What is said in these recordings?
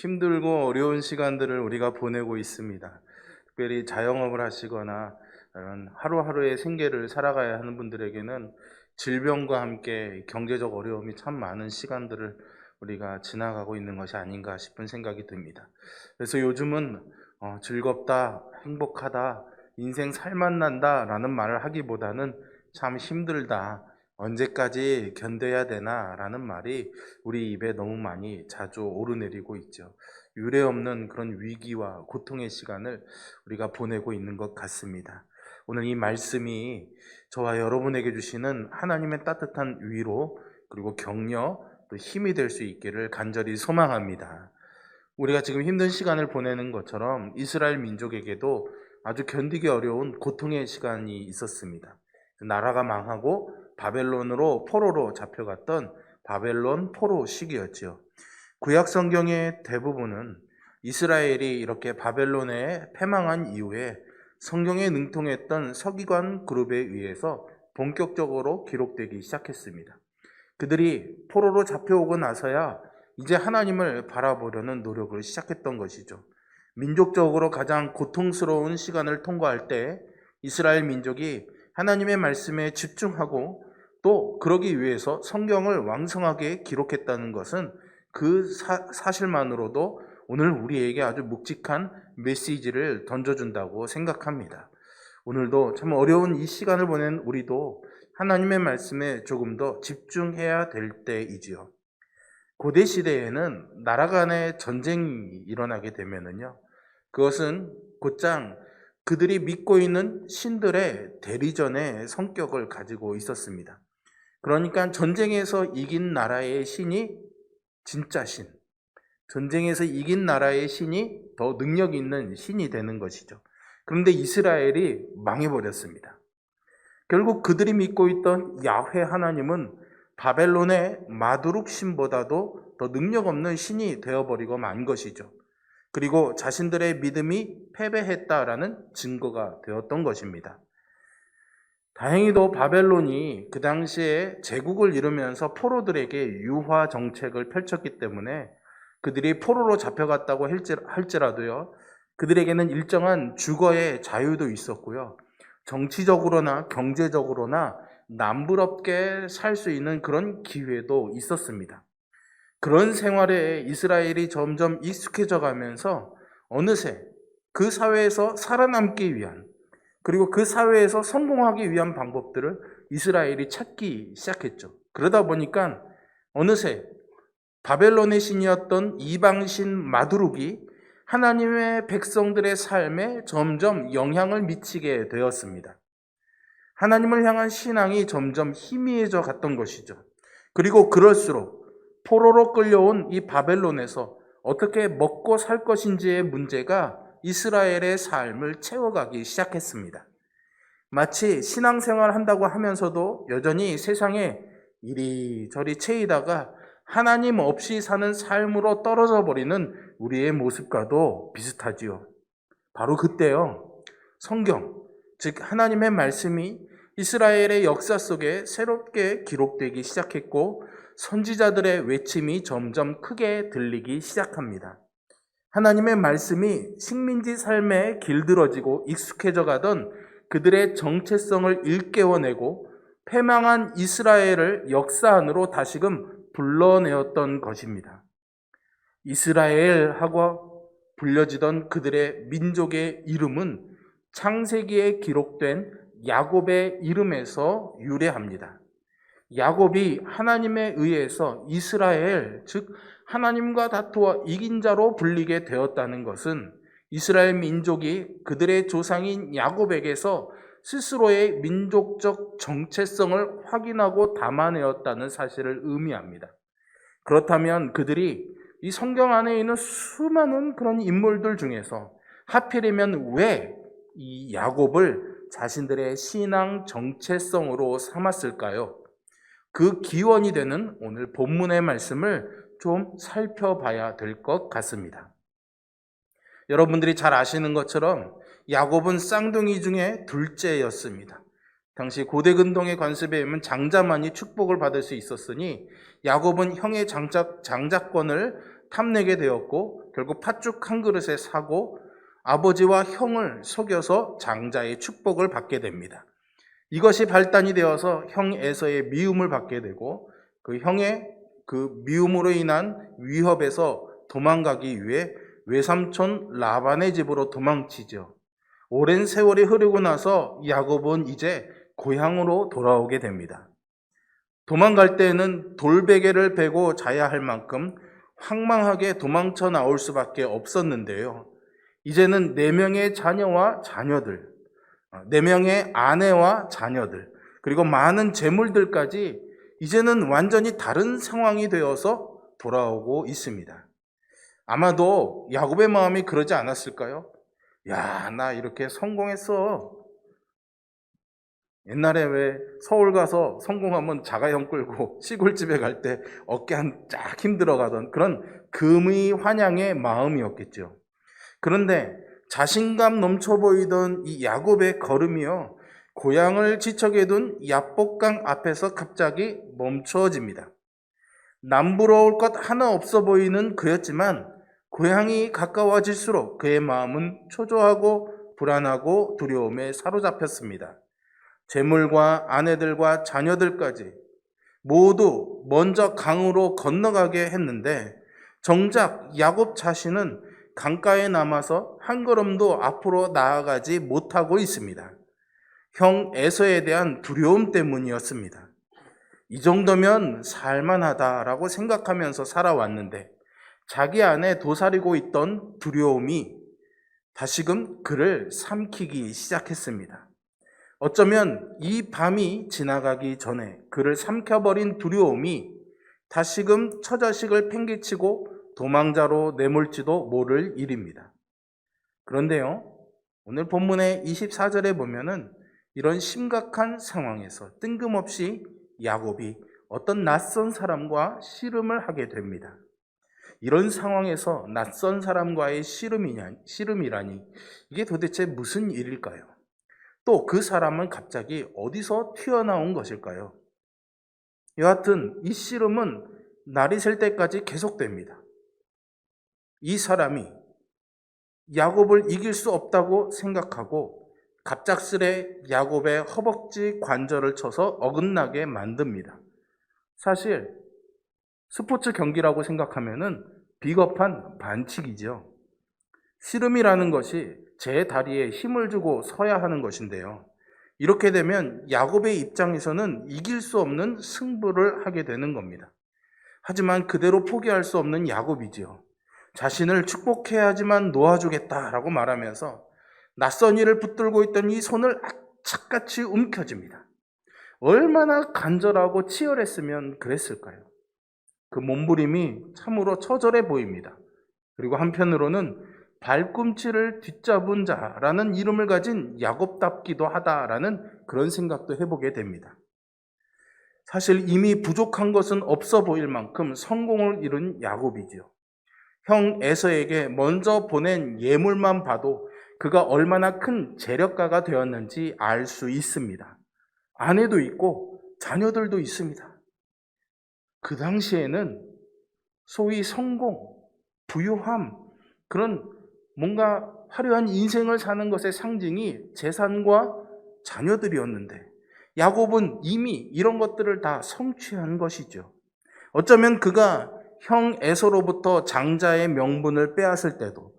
힘들고 어려운 시간들을 우리가 보내고 있습니다. 특별히 자영업을 하시거나 하루하루의 생계를 살아가야 하는 분들에게는 질병과 함께 경제적 어려움이 참 많은 시간들을 우리가 지나가고 있는 것이 아닌가 싶은 생각이 듭니다. 그래서 요즘은 즐겁다, 행복하다, 인생 살맛난다 라는 말을 하기보다는 참 힘들다, 언제까지 견뎌야 되나 라는 말이 우리 입에 너무 많이 자주 오르내리고 있죠. 유례없는 그런 위기와 고통의 시간을 우리가 보내고 있는 것 같습니다. 오늘 이 말씀이 저와 여러분에게 주시는 하나님의 따뜻한 위로, 그리고 격려, 또 힘이 될 수 있기를 간절히 소망합니다. 우리가 지금 힘든 시간을 보내는 것처럼 이스라엘 민족에게도 아주 견디기 어려운 고통의 시간이 있었습니다. 나라가 망하고 바벨론으로 포로로 잡혀갔던 바벨론 포로 시기였지요. 구약 성경의 대부분은 이스라엘이 이렇게 바벨론에 패망한 이후에 성경에 능통했던 서기관 그룹에 의해서 본격적으로 기록되기 시작했습니다. 그들이 포로로 잡혀오고 나서야 이제 하나님을 바라보려는 노력을 시작했던 것이죠. 민족적으로 가장 고통스러운 시간을 통과할 때 이스라엘 민족이 하나님의 말씀에 집중하고 또 그러기 위해서 성경을 왕성하게 기록했다는 것은 그 사실만으로도 오늘 우리에게 아주 묵직한 메시지를 던져준다고 생각합니다. 오늘도 참 어려운 이 시간을 보낸 우리도 하나님의 말씀에 조금 더 집중해야 될 때이지요. 고대 시대에는 나라 간의 전쟁이 일어나게 되면은요, 그것은 곧장 그들이 믿고 있는 신들의 대리전의 성격을 가지고 있었습니다. 그러니까 전쟁에서 이긴 나라의 신이 진짜 신, 전쟁에서 이긴 나라의 신이 더 능력 있는 신이 되는 것이죠. 그런데 이스라엘이 망해버렸습니다. 결국 그들이 믿고 있던 야훼 하나님은 바벨론의 마두룩 신보다도 더 능력 없는 신이 되어버리고 만 것이죠. 그리고 자신들의 믿음이 패배했다라는 증거가 되었던 것입니다. 다행히도 바벨론이 그 당시에 제국을 이루면서 포로들에게 유화 정책을 펼쳤기 때문에 그들이 포로로 잡혀갔다고 할지라도요, 그들에게는 일정한 주거의 자유도 있었고요, 정치적으로나 경제적으로나 남부럽게 살 수 있는 그런 기회도 있었습니다. 그런 생활에 이스라엘이 점점 익숙해져 가면서 어느새 그 사회에서 살아남기 위한, 그리고 그 사회에서 성공하기 위한 방법들을 이스라엘이 찾기 시작했죠. 그러다 보니까 어느새 바벨론의 신이었던 이방신 마두룩이 하나님의 백성들의 삶에 점점 영향을 미치게 되었습니다. 하나님을 향한 신앙이 점점 희미해져 갔던 것이죠. 그리고 그럴수록 포로로 끌려온 이 바벨론에서 어떻게 먹고 살 것인지의 문제가 이스라엘의 삶을 채워가기 시작했습니다. 마치 신앙생활 한다고 하면서도 여전히 세상에 이리저리 채이다가 하나님 없이 사는 삶으로 떨어져 버리는 우리의 모습과도 비슷하지요. 바로 그때요, 성경, 즉 하나님의 말씀이 이스라엘의 역사 속에 새롭게 기록되기 시작했고 선지자들의 외침이 점점 크게 들리기 시작합니다. 하나님의 말씀이 식민지 삶에 길들어지고 익숙해져 가던 그들의 정체성을 일깨워내고 패망한 이스라엘을 역사 안으로 다시금 불러내었던 것입니다. 이스라엘하고 불려지던 그들의 민족의 이름은 창세기에 기록된 야곱의 이름에서 유래합니다. 야곱이 하나님에 의해서 이스라엘, 즉 하나님과 다투어 이긴 자로 불리게 되었다는 것은 이스라엘 민족이 그들의 조상인 야곱에게서 스스로의 민족적 정체성을 확인하고 담아내었다는 사실을 의미합니다. 그렇다면 그들이 이 성경 안에 있는 수많은 그런 인물들 중에서 하필이면 왜 이 야곱을 자신들의 신앙 정체성으로 삼았을까요? 그 기원이 되는 오늘 본문의 말씀을 좀 살펴봐야 될 것 같습니다. 여러분들이 잘 아시는 것처럼 야곱은 쌍둥이 중에 둘째였습니다. 당시 고대 근동의 관습에 의하면 장자만이 축복을 받을 수 있었으니 야곱은 형의 장자권을 탐내게 되었고 결국 팥죽 한 그릇에 사고 아버지와 형을 속여서 장자의 축복을 받게 됩니다. 이것이 발단이 되어서 형 에서의 미움을 받게 되고 그 형의 그 미움으로 인한 위협에서 도망가기 위해 외삼촌 라반의 집으로 도망치죠. 오랜 세월이 흐르고 나서 야곱은 이제 고향으로 돌아오게 됩니다. 도망갈 때에는 돌베개를 베고 자야 할 만큼 황망하게 도망쳐 나올 수밖에 없었는데요. 이제는 4명의 자녀와 자녀들, 4명의 아내와 자녀들, 그리고 많은 재물들까지 이제는 완전히 다른 상황이 되어서 돌아오고 있습니다. 아마도 야곱의 마음이 그러지 않았을까요? 야, 나 이렇게 성공했어. 옛날에 왜 서울 가서 성공하면 자가용 끌고 시골집에 갈 때 어깨 한 쫙 힘들어 가던 그런 금의 환양의 마음이었겠죠. 그런데 자신감 넘쳐 보이던 이 야곱의 걸음이요, 고향을 지척에 둔 야복강 앞에서 갑자기 멈춰집니다. 남부러울 것 하나 없어 보이는 그였지만 고향이 가까워질수록 그의 마음은 초조하고 불안하고 두려움에 사로잡혔습니다. 재물과 아내들과 자녀들까지 모두 먼저 강으로 건너가게 했는데 정작 야곱 자신은 강가에 남아서 한 걸음도 앞으로 나아가지 못하고 있습니다. 형 에서에 대한 두려움 때문이었습니다. 이 정도면 살만하다라고 생각하면서 살아왔는데 자기 안에 도사리고 있던 두려움이 다시금 그를 삼키기 시작했습니다. 어쩌면 이 밤이 지나가기 전에 그를 삼켜버린 두려움이 다시금 처자식을 팽개치고 도망자로 내몰지도 모를 일입니다. 그런데요, 오늘 본문의 24절에 보면은 이런 심각한 상황에서 뜬금없이 야곱이 어떤 낯선 사람과 씨름을 하게 됩니다. 이런 상황에서 낯선 사람과의 씨름이라니 이게 도대체 무슨 일일까요? 또 그 사람은 갑자기 어디서 튀어나온 것일까요? 여하튼 이 씨름은 날이 셀 때까지 계속됩니다. 이 사람이 야곱을 이길 수 없다고 생각하고 갑작스레 야곱의 허벅지 관절을 쳐서 어긋나게 만듭니다. 사실 스포츠 경기라고 생각하면은 비겁한 반칙이죠. 씨름이라는 것이 제 다리에 힘을 주고 서야 하는 것인데요. 이렇게 되면 야곱의 입장에서는 이길 수 없는 승부를 하게 되는 겁니다. 하지만 그대로 포기할 수 없는 야곱이지요. 자신을 축복해야지만 놓아주겠다라고 말하면서 낯선 이를 붙들고 있던 이 손을 악착같이 움켜집니다. 얼마나 간절하고 치열했으면 그랬을까요? 그 몸부림이 참으로 처절해 보입니다. 그리고 한편으로는 발꿈치를 뒤잡은 자라는 이름을 가진 야곱답기도 하다라는 그런 생각도 해보게 됩니다. 사실 이미 부족한 것은 없어 보일 만큼 성공을 이룬 야곱이죠. 형 에서에게 먼저 보낸 예물만 봐도 그가 얼마나 큰 재력가가 되었는지 알 수 있습니다. 아내도 있고 자녀들도 있습니다. 그 당시에는 소위 성공, 부유함, 그런 뭔가 화려한 인생을 사는 것의 상징이 재산과 자녀들이었는데 야곱은 이미 이런 것들을 다 성취한 것이죠. 어쩌면 그가 형 에서로부터 장자의 명분을 빼앗을 때도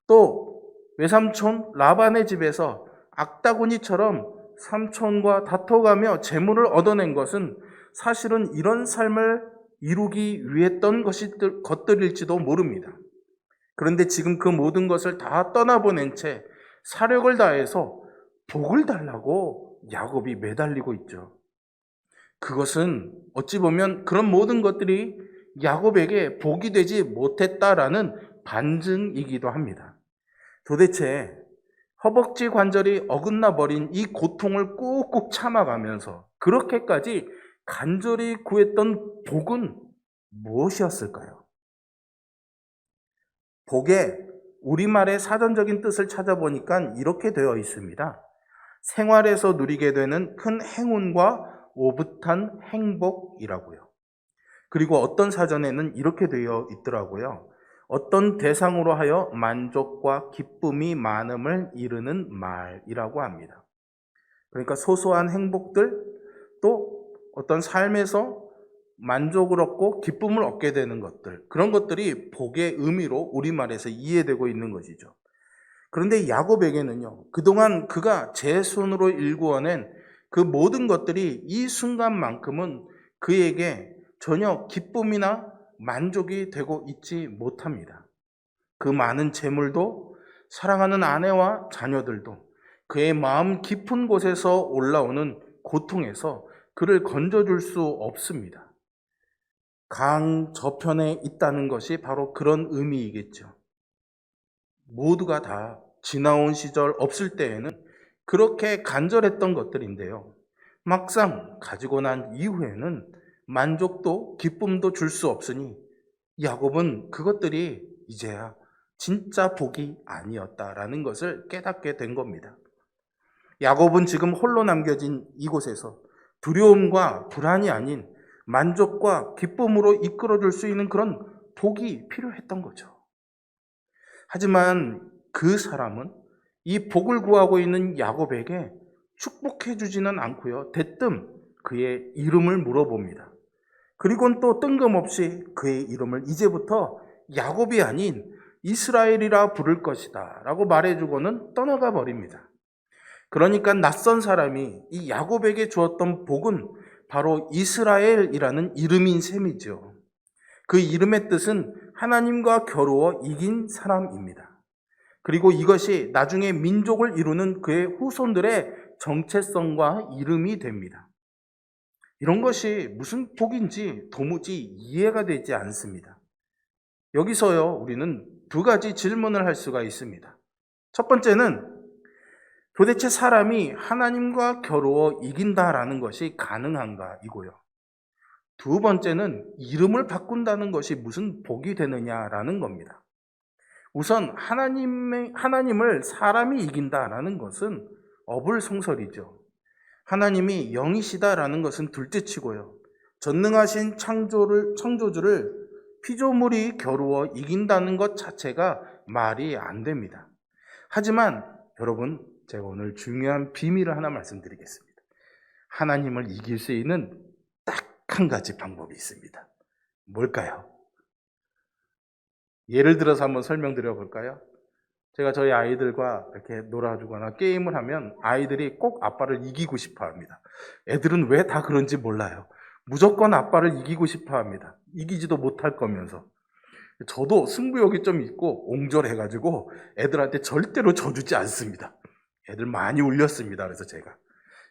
또 외삼촌 라반의 집에서 악다구니처럼 삼촌과 다퉈가며 재물을 얻어낸 것은 사실은 이런 삶을 이루기 위했던 것들일지도 모릅니다. 그런데 지금 그 모든 것을 다 떠나보낸 채 사력을 다해서 복을 달라고 야곱이 매달리고 있죠. 그것은 어찌 보면 그런 모든 것들이 야곱에게 복이 되지 못했다라는 반증이기도 합니다. 도대체 허벅지 관절이 어긋나 버린 이 고통을 꾹꾹 참아가면서 그렇게까지 간절히 구했던 복은 무엇이었을까요? 복의 우리말의 사전적인 뜻을 찾아보니까 이렇게 되어 있습니다. 생활에서 누리게 되는 큰 행운과 오붓한 행복이라고요. 그리고 어떤 사전에는 이렇게 되어 있더라고요. 어떤 대상으로 하여 만족과 기쁨이 많음을 이루는 말이라고 합니다. 그러니까 소소한 행복들, 또 어떤 삶에서 만족을 얻고 기쁨을 얻게 되는 것들, 그런 것들이 복의 의미로 우리말에서 이해되고 있는 것이죠. 그런데 야곱에게는요, 그동안 그가 제 손으로 일구어낸 그 모든 것들이 이 순간만큼은 그에게 전혀 기쁨이나 만족이 되고 있지 못합니다. 그 많은 재물도, 사랑하는 아내와 자녀들도 그의 마음 깊은 곳에서 올라오는 고통에서 그를 건져줄 수 없습니다. 강 저편에 있다는 것이 바로 그런 의미이겠죠. 모두가 다 지나온 시절 없을 때에는 그렇게 간절했던 것들인데요. 막상 가지고 난 이후에는 만족도 기쁨도 줄 수 없으니 야곱은 그것들이 이제야 진짜 복이 아니었다라는 것을 깨닫게 된 겁니다. 야곱은 지금 홀로 남겨진 이곳에서 두려움과 불안이 아닌 만족과 기쁨으로 이끌어줄 수 있는 그런 복이 필요했던 거죠. 하지만 그 사람은 이 복을 구하고 있는 야곱에게 축복해 주지는 않고요. 대뜸 그의 이름을 물어봅니다. 그리고는 또 뜬금없이 그의 이름을 이제부터 야곱이 아닌 이스라엘이라 부를 것이다 라고 말해주고는 떠나가 버립니다. 그러니까 낯선 사람이 이 야곱에게 주었던 복은 바로 이스라엘이라는 이름인 셈이죠. 그 이름의 뜻은 하나님과 겨루어 이긴 사람입니다. 그리고 이것이 나중에 민족을 이루는 그의 후손들의 정체성과 이름이 됩니다. 이런 것이 무슨 복인지 도무지 이해가 되지 않습니다. 여기서요, 우리는 두 가지 질문을 할 수가 있습니다. 첫 번째는 도대체 사람이 하나님과 겨루어 이긴다라는 것이 가능한가 이고요. 두 번째는 이름을 바꾼다는 것이 무슨 복이 되느냐라는 겁니다. 우선 하나님을 사람이 이긴다라는 것은 어불성설이죠. 하나님이 영이시다라는 것은 둘째치고요. 전능하신 창조주를 피조물이 겨루어 이긴다는 것 자체가 말이 안 됩니다. 하지만 여러분, 제가 오늘 중요한 비밀을 하나 말씀드리겠습니다. 하나님을 이길 수 있는 딱 한 가지 방법이 있습니다. 뭘까요? 예를 들어서 한번 설명드려 볼까요? 제가 저희 아이들과 이렇게 놀아주거나 게임을 하면 아이들이 꼭 아빠를 이기고 싶어 합니다. 애들은 왜 다 그런지 몰라요. 무조건 아빠를 이기고 싶어 합니다. 이기지도 못할 거면서. 저도 승부욕이 좀 있고 옹졸해가지고 애들한테 절대로 져주지 않습니다. 애들 많이 울렸습니다. 그래서 제가.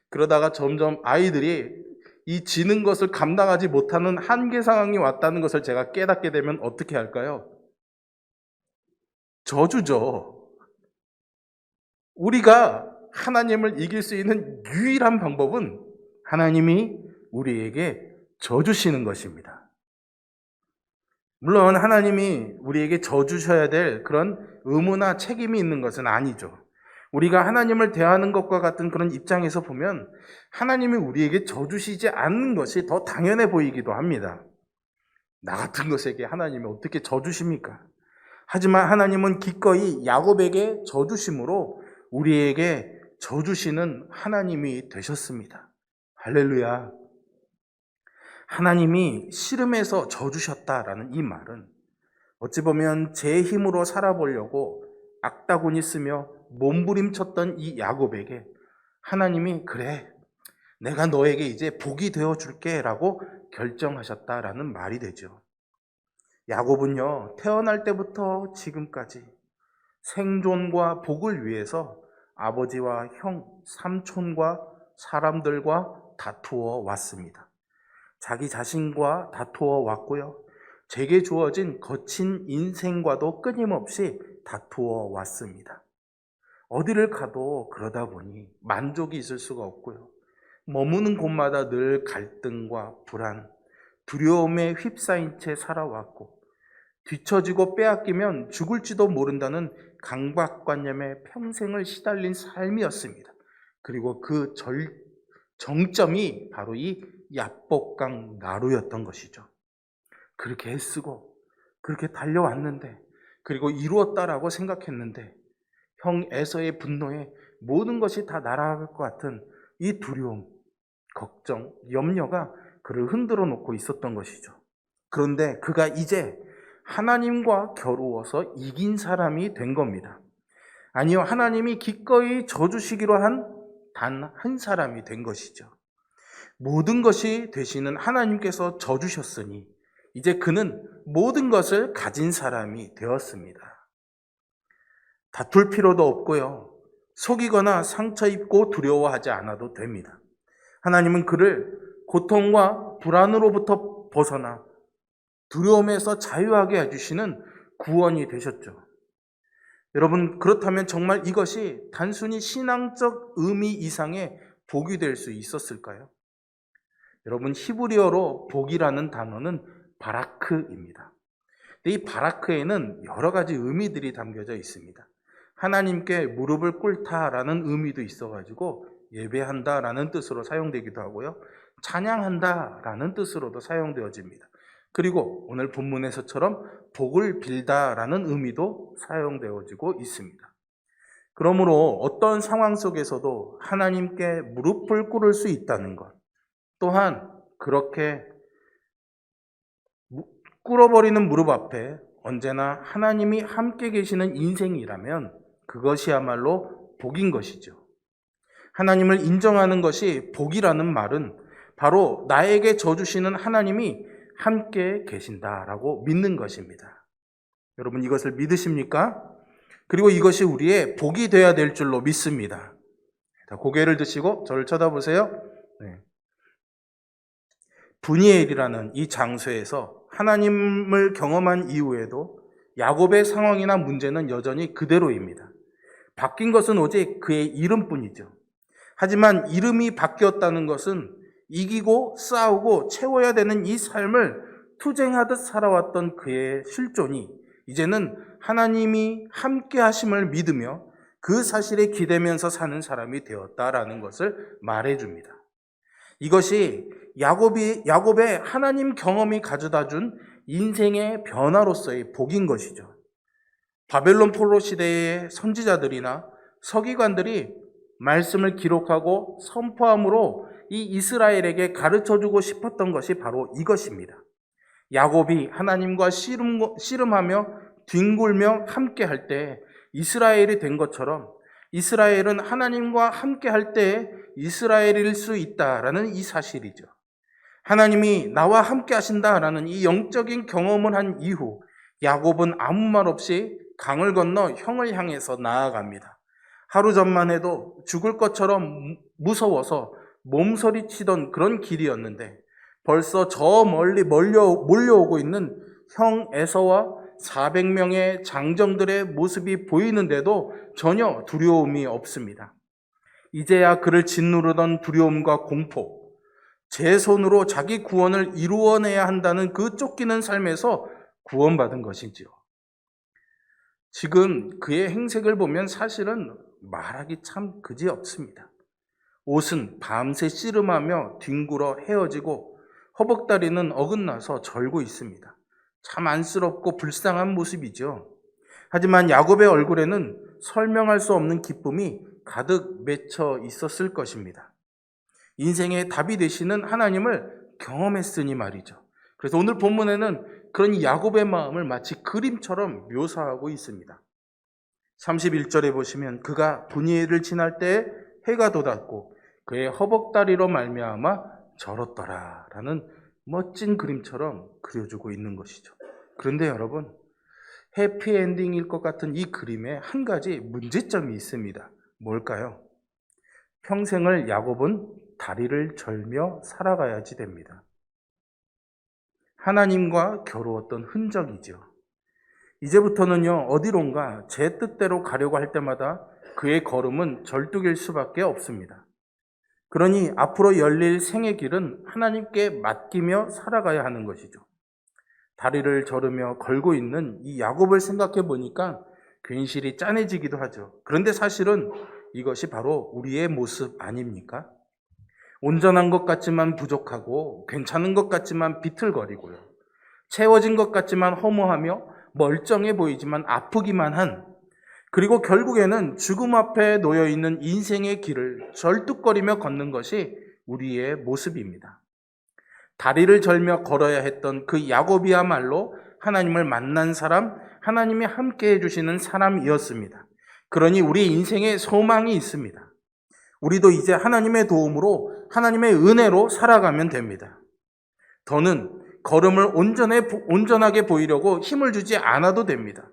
그러다가 점점 아이들이 이 지는 것을 감당하지 못하는 한계 상황이 왔다는 것을 제가 깨닫게 되면 어떻게 할까요? 져주죠. 우리가 하나님을 이길 수 있는 유일한 방법은 하나님이 우리에게 져주시는 것입니다. 물론 하나님이 우리에게 져주셔야 될 그런 의무나 책임이 있는 것은 아니죠. 우리가 하나님을 대하는 것과 같은 그런 입장에서 보면 하나님이 우리에게 져주시지 않는 것이 더 당연해 보이기도 합니다. 나 같은 것에게 하나님이 어떻게 져주십니까? 하지만 하나님은 기꺼이 야곱에게 져주심으로 우리에게 져주시는 하나님이 되셨습니다. 할렐루야. 하나님이 씨름해서 져주셨다라는 이 말은 어찌 보면 제 힘으로 살아보려고 악다구니 쓰며 몸부림쳤던 이 야곱에게 하나님이 그래, 내가 너에게 이제 복이 되어줄게 라고 결정하셨다라는 말이 되죠. 야곱은요, 태어날 때부터 지금까지 생존과 복을 위해서 아버지와 형, 삼촌과 사람들과 다투어 왔습니다. 자기 자신과 다투어 왔고요. 제게 주어진 거친 인생과도 끊임없이 다투어 왔습니다. 어디를 가도 그러다 보니 만족이 있을 수가 없고요. 머무는 곳마다 늘 갈등과 불안, 두려움에 휩싸인 채 살아왔고 뒤처지고 빼앗기면 죽을지도 모른다는 강박관념에 평생을 시달린 삶이었습니다. 그리고 그 정점이 바로 이 야복강 나루였던 것이죠. 그렇게 애쓰고 그렇게 달려왔는데 그리고 이루었다라고 생각했는데 형 에서의 분노에 모든 것이 다 날아갈 것 같은 이 두려움, 걱정, 염려가 그를 흔들어 놓고 있었던 것이죠. 그런데 그가 이제 하나님과 겨루어서 이긴 사람이 된 겁니다. 아니요, 하나님이 기꺼이 져주시기로 한 단 한 사람이 된 것이죠. 모든 것이 되시는 하나님께서 져주셨으니 이제 그는 모든 것을 가진 사람이 되었습니다. 다툴 필요도 없고요. 속이거나 상처 입고 두려워하지 않아도 됩니다. 하나님은 그를 고통과 불안으로부터 벗어나 두려움에서 자유하게 해주시는 구원이 되셨죠. 여러분, 그렇다면 정말 이것이 단순히 신앙적 의미 이상의 복이 될 수 있었을까요? 여러분, 히브리어로 복이라는 단어는 바라크입니다. 이 바라크에는 여러 가지 의미들이 담겨져 있습니다. 하나님께 무릎을 꿇다라는 의미도 있어가지고 예배한다라는 뜻으로 사용되기도 하고요. 찬양한다라는 뜻으로도 사용되어집니다. 그리고 오늘 본문에서처럼 복을 빌다라는 의미도 사용되어지고 있습니다. 그러므로 어떤 상황 속에서도 하나님께 무릎을 꿇을 수 있다는 것, 또한 그렇게 꿇어버리는 무릎 앞에 언제나 하나님이 함께 계시는 인생이라면 그것이야말로 복인 것이죠. 하나님을 인정하는 것이 복이라는 말은 바로 나에게 져주시는 하나님이 함께 계신다라고 믿는 것입니다. 여러분, 이것을 믿으십니까? 그리고 이것이 우리의 복이 되어야 될 줄로 믿습니다. 고개를 드시고 저를 쳐다보세요. 네. 브니엘이라는 이 장소에서 하나님을 경험한 이후에도 야곱의 상황이나 문제는 여전히 그대로입니다. 바뀐 것은 오직 그의 이름뿐이죠. 하지만 이름이 바뀌었다는 것은 이기고 싸우고 채워야 되는 이 삶을 투쟁하듯 살아왔던 그의 실존이 이제는 하나님이 함께 하심을 믿으며 그 사실에 기대면서 사는 사람이 되었다라는 것을 말해줍니다. 이것이 야곱의 하나님 경험이 가져다 준 인생의 변화로서의 복인 것이죠. 바벨론 포로 시대의 선지자들이나 서기관들이 말씀을 기록하고 선포함으로 이 이스라엘에게 가르쳐주고 싶었던 것이 바로 이것입니다. 야곱이 하나님과 씨름하며 뒹굴며 함께할 때 이스라엘이 된 것처럼 이스라엘은 하나님과 함께할 때 이스라엘일 수 있다라는 이 사실이죠. 하나님이 나와 함께 하신다라는 이 영적인 경험을 한 이후 야곱은 아무 말 없이 강을 건너 형을 향해서 나아갑니다. 하루 전만 해도 죽을 것처럼 무서워서 몸서리치던 그런 길이었는데 벌써 저 멀리 몰려오고 있는 형 에서와 400명의 장정들의 모습이 보이는데도 전혀 두려움이 없습니다. 이제야 그를 짓누르던 두려움과 공포, 제 손으로 자기 구원을 이루어내야 한다는 그 쫓기는 삶에서 구원받은 것이지요. 지금 그의 행색을 보면 사실은 말하기 참 그지없습니다. 옷은 밤새 씨름하며 뒹굴어 헤어지고 허벅다리는 어긋나서 절고 있습니다. 참 안쓰럽고 불쌍한 모습이죠. 하지만 야곱의 얼굴에는 설명할 수 없는 기쁨이 가득 맺혀 있었을 것입니다. 인생의 답이 되시는 하나님을 경험했으니 말이죠. 그래서 오늘 본문에는 그런 야곱의 마음을 마치 그림처럼 묘사하고 있습니다. 31절에 보시면 그가 브니엘을 지날 때 해가 돋았고 그의 허벅다리로 말미암아 절었더라 라는 멋진 그림처럼 그려주고 있는 것이죠. 그런데 여러분, 해피엔딩일 것 같은 이 그림에 한 가지 문제점이 있습니다. 뭘까요? 평생을 야곱은 다리를 절며 살아가야지 됩니다. 하나님과 겨루었던 흔적이죠. 이제부터는요, 어디론가 제 뜻대로 가려고 할 때마다 그의 걸음은 절뚝일 수밖에 없습니다. 그러니 앞으로 열릴 생의 길은 하나님께 맡기며 살아가야 하는 것이죠. 다리를 저르며 걸고 있는 이 야곱을 생각해 보니까 괜시리 짠해지기도 하죠. 그런데 사실은 이것이 바로 우리의 모습 아닙니까? 온전한 것 같지만 부족하고 괜찮은 것 같지만 비틀거리고요. 채워진 것 같지만 허무하며 멀쩡해 보이지만 아프기만 한, 그리고 결국에는 죽음 앞에 놓여 있는 인생의 길을 절뚝거리며 걷는 것이 우리의 모습입니다. 다리를 절며 걸어야 했던 그 야곱이야말로 하나님을 만난 사람, 하나님이 함께 해주시는 사람이었습니다. 그러니 우리 인생에 소망이 있습니다. 우리도 이제 하나님의 도움으로, 하나님의 은혜로 살아가면 됩니다. 더는 걸음을 온전하게 보이려고 힘을 주지 않아도 됩니다.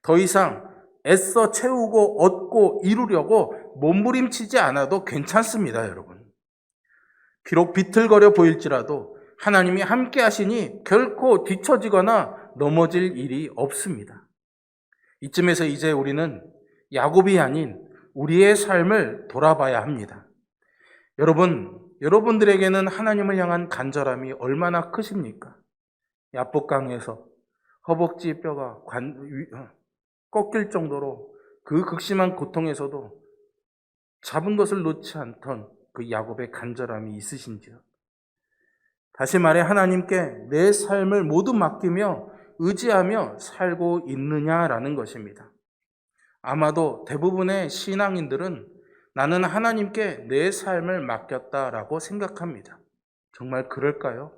더 이상 애써 채우고 얻고 이루려고 몸부림치지 않아도 괜찮습니다, 여러분. 비록 비틀거려 보일지라도 하나님이 함께 하시니 결코 뒤처지거나 넘어질 일이 없습니다. 이쯤에서 이제 우리는 야곱이 아닌 우리의 삶을 돌아봐야 합니다. 여러분들에게는 하나님을 향한 간절함이 얼마나 크십니까? 야복강에서 허벅지 뼈가 꺾일 정도로 그 극심한 고통에서도 잡은 것을 놓지 않던 그 야곱의 간절함이 있으신지요? 다시 말해 하나님께 내 삶을 모두 맡기며 의지하며 살고 있느냐라는 것입니다. 아마도 대부분의 신앙인들은 나는 하나님께 내 삶을 맡겼다라고 생각합니다. 정말 그럴까요?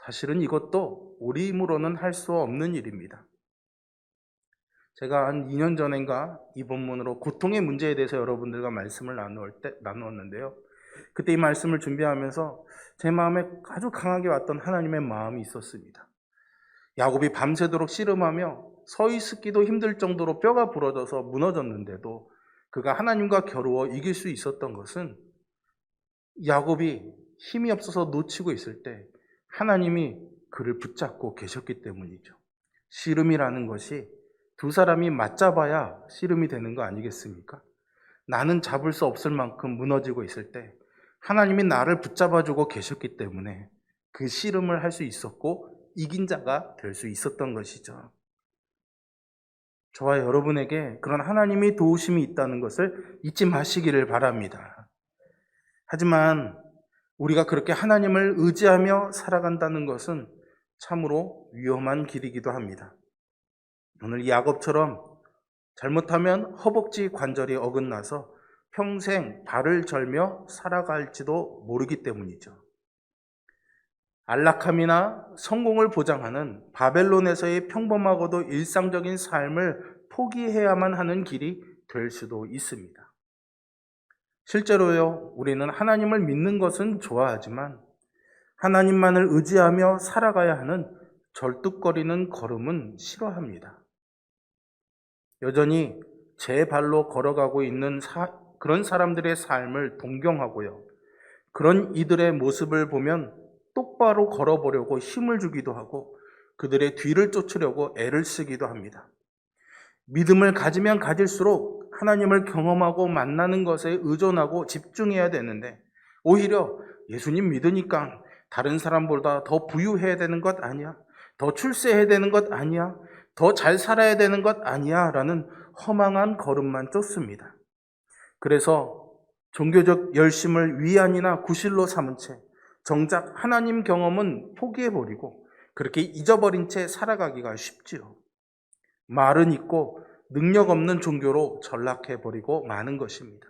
사실은 이것도 우리 힘으로는 할 수 없는 일입니다. 제가 한 2년 전인가 이 본문으로 고통의 문제에 대해서 여러분들과 말씀을 나누었는데요. 그때 이 말씀을 준비하면서 제 마음에 아주 강하게 왔던 하나님의 마음이 있었습니다. 야곱이 밤새도록 씨름하며 서 있기도 힘들 정도로 뼈가 부러져서 무너졌는데도 그가 하나님과 겨루어 이길 수 있었던 것은 야곱이 힘이 없어서 놓치고 있을 때 하나님이 그를 붙잡고 계셨기 때문이죠. 씨름이라는 것이 두 사람이 맞잡아야 씨름이 되는 거 아니겠습니까? 나는 잡을 수 없을 만큼 무너지고 있을 때 하나님이 나를 붙잡아주고 계셨기 때문에 그 씨름을 할 수 있었고 이긴 자가 될 수 있었던 것이죠. 저와 여러분에게 그런 하나님의 도우심이 있다는 것을 잊지 마시기를 바랍니다. 하지만 우리가 그렇게 하나님을 의지하며 살아간다는 것은 참으로 위험한 길이기도 합니다. 오늘 야곱처럼 잘못하면 허벅지 관절이 어긋나서 평생 발을 절며 살아갈지도 모르기 때문이죠. 안락함이나 성공을 보장하는 바벨론에서의 평범하고도 일상적인 삶을 포기해야만 하는 길이 될 수도 있습니다. 실제로요, 우리는 하나님을 믿는 것은 좋아하지만 하나님만을 의지하며 살아가야 하는 절뚝거리는 걸음은 싫어합니다. 여전히 제 발로 걸어가고 있는 그런 사람들의 삶을 동경하고요. 그런 이들의 모습을 보면 똑바로 걸어보려고 힘을 주기도 하고 그들의 뒤를 쫓으려고 애를 쓰기도 합니다. 믿음을 가지면 가질수록 하나님을 경험하고 만나는 것에 의존하고 집중해야 되는데 오히려 예수님 믿으니까 다른 사람보다 더 부유해야 되는 것 아니야? 더 출세해야 되는 것 아니야? 더 잘 살아야 되는 것 아니야? 라는 허망한 걸음만 쫓습니다. 그래서 종교적 열심을 위안이나 구실로 삼은 채 정작 하나님 경험은 포기해버리고 그렇게 잊어버린 채 살아가기가 쉽지요. 말은 있고 능력 없는 종교로 전락해버리고 마는 것입니다.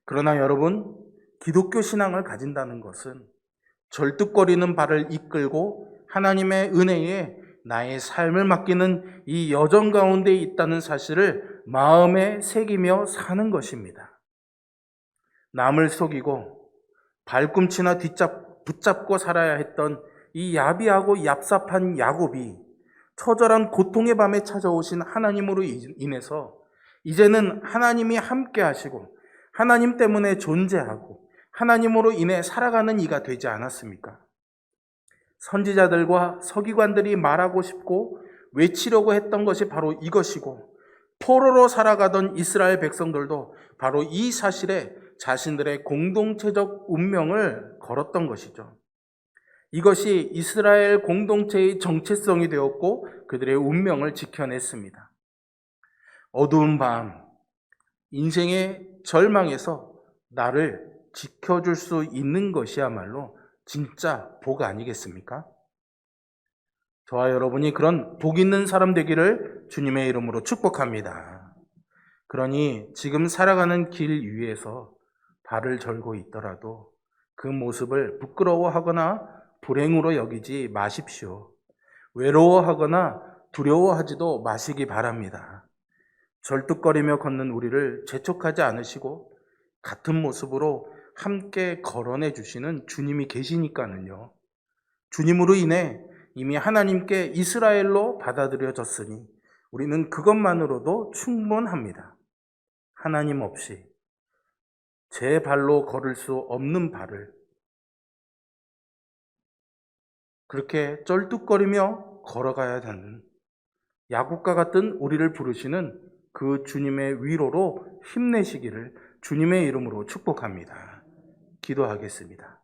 그러나 여러분, 기독교 신앙을 가진다는 것은 절뚝거리는 발을 이끌고 하나님의 은혜에 나의 삶을 맡기는 이 여정 가운데 있다는 사실을 마음에 새기며 사는 것입니다. 남을 속이고 발꿈치나 붙잡고 살아야 했던 이 야비하고 얍삽한 야곱이 처절한 고통의 밤에 찾아오신 하나님으로 인해서 이제는 하나님이 함께 하시고 하나님 때문에 존재하고 하나님으로 인해 살아가는 이가 되지 않았습니까? 선지자들과 서기관들이 말하고 싶고 외치려고 했던 것이 바로 이것이고 포로로 살아가던 이스라엘 백성들도 바로 이 사실에 자신들의 공동체적 운명을 걸었던 것이죠. 이것이 이스라엘 공동체의 정체성이 되었고 그들의 운명을 지켜냈습니다. 어두운 밤, 인생의 절망에서 나를 지켜줄 수 있는 것이야말로 진짜 복 아니겠습니까? 저와 여러분이 그런 복 있는 사람 되기를 주님의 이름으로 축복합니다. 그러니 지금 살아가는 길 위에서 발을 절고 있더라도 그 모습을 부끄러워하거나 불행으로 여기지 마십시오. 외로워하거나 두려워하지도 마시기 바랍니다. 절뚝거리며 걷는 우리를 재촉하지 않으시고 같은 모습으로 함께 걸어내 주시는 주님이 계시니까는요. 주님으로 인해 이미 하나님께 이스라엘로 받아들여졌으니 우리는 그것만으로도 충분합니다. 하나님 없이 제 발로 걸을 수 없는 발을 그렇게 쩔뚝거리며 걸어가야 하는 야곱과 같은 우리를 부르시는 그 주님의 위로로 힘내시기를 주님의 이름으로 축복합니다. 기도하겠습니다.